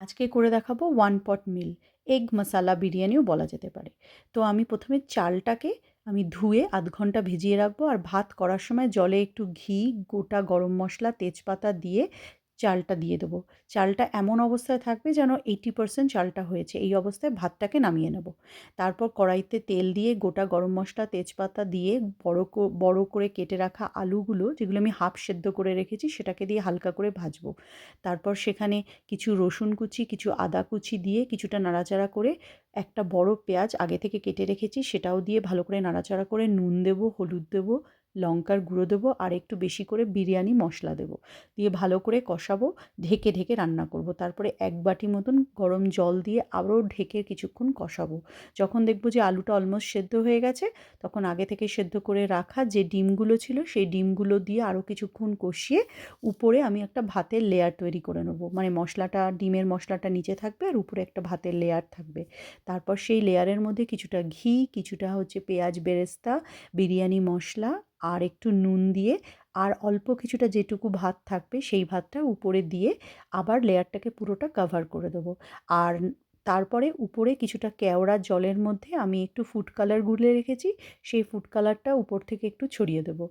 আজকে করে দেখাবো ওয়ান পট মিল, এগ মশালা বিরিয়ানিও বলা যেতে পারে। তো আমি প্রথমে চালটাকে ধুয়ে আধ ঘন্টা ভিজিয়ে রাখবো, আর ভাত করার সময় জলে একটু ঘি, গোটা গরম মশলা, তেজপাতা দিয়ে চালটা দিয়ে দেবো। চালটা এমন অবস্থায় থাকবে যেন 80% চালটা হয়েছে, এই অবস্থায় ভাতটাকে নামিয়ে নেব। তারপর কড়াইতে তেল দিয়ে গোটা গরম মশলা, তেজপাতা দিয়ে বড় করে কেটে রাখা আলুগুলো, যেগুলো আমি হাফ সেদ্ধ করে রেখেছি, সেটাকে দিয়ে হালকা করে ভাজবো। তারপর সেখানে কিছু রসুন কুচি, কিছু আদা কুচি দিয়ে কিছুটা নাড়াচাড়া করে, একটা বড় পেঁয়াজ আগে থেকে কেটে রেখেছি সেটাও দিয়ে ভালো করে নাড়াচাড়া করে নুন দেবো, হলুদ দেবো, লঙ্কার গুঁড়ো দেবো, আর একটু বেশি করে বিরিয়ানি মশলা দেবো। দিয়ে ভালো করে কষাবো, ঢেকে ঢেকে রান্না করব। তারপরে এক বাটি মতন গরম জল দিয়ে আবারও ঢেকে কিছুক্ষণ কষাবো। যখন দেখবো যে আলুটা অলমোস্ট সেদ্ধ হয়ে গেছে, তখন আগে থেকে সেদ্ধ করে রাখা যে ডিমগুলো ছিল সেই ডিমগুলো দিয়ে আরও কিছুক্ষণ কষিয়ে উপরে আমি একটা ভাতের লেয়ার তৈরি করে নেবো। মানে মশলাটা, ডিমের মশলাটা নিচে থাকবে আর উপরে একটা ভাতের লেয়ার থাকবে। তারপর সেই লেয়ারের মধ্যে কিছুটা ঘি, কিছুটা পেঁয়াজ বেরেস্তা, বিরিয়ানি মশলা আর একটু নুন দিয়ে, আর অল্প কিছুটা যেটুকু ভাত থাকবে সেই ভাতটা উপরে দিয়ে আবার লেয়ারটাকে পুরোটা কভার করে দেবো। আর তারপরে উপরে কিছুটা কেওড়া জলের মধ্যে আমি একটু ফুড কালার গুলে রেখেছি, সেই ফুড কালারটা উপর থেকে একটু ছড়িয়ে দেবো।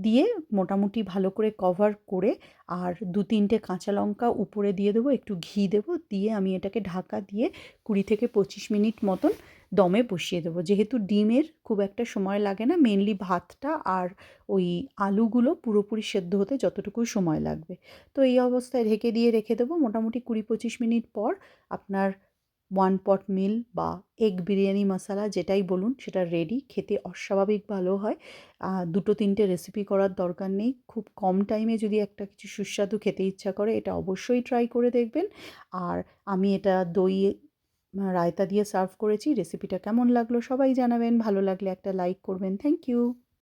দিয়ে মোটামুটি ভালো করে কভার করে, আর ২-৩টে কাঁচা লঙ্কা উপরে দিয়ে দেবো, একটু ঘি দেবো, দিয়ে আমি এটাকে ঢাকা দিয়ে ২০ থেকে ২৫ মিনিট মতন দমে বসিয়ে দেবো। যেহেতু ডিমের খুব একটা সময় লাগে না, মেনলি ভাতটা আর ওই আলুগুলো পুরোপুরি সেদ্ধ হতে যতটুকু সময় লাগবে। তো এই অবস্থায় ঢেকে দিয়ে রেখে দেবো। মোটামুটি ২০-২৫ মিনিট পর আপনার ওয়ান পট মিল বা এগ বিরিয়ানি মশালা যেটাই বলুন, সেটা রেডি। খেতে অস্বাভাবিক ভালো হয়। ২-৩টে রেসিপি করার দরকার নেই। খুব কম টাইমে যদি একটা কিছু সুস্বাদু খেতে ইচ্ছা করে, এটা অবশ্যই ট্রাই করে দেখবেন। আর আমি এটা দই রায়তা দিয়ে সার্ভ করেছি। রেসিপিটা কেমন লাগলো সবাই জানাবেন। ভালো লাগলে একটা লাইক করবেন। Thank you.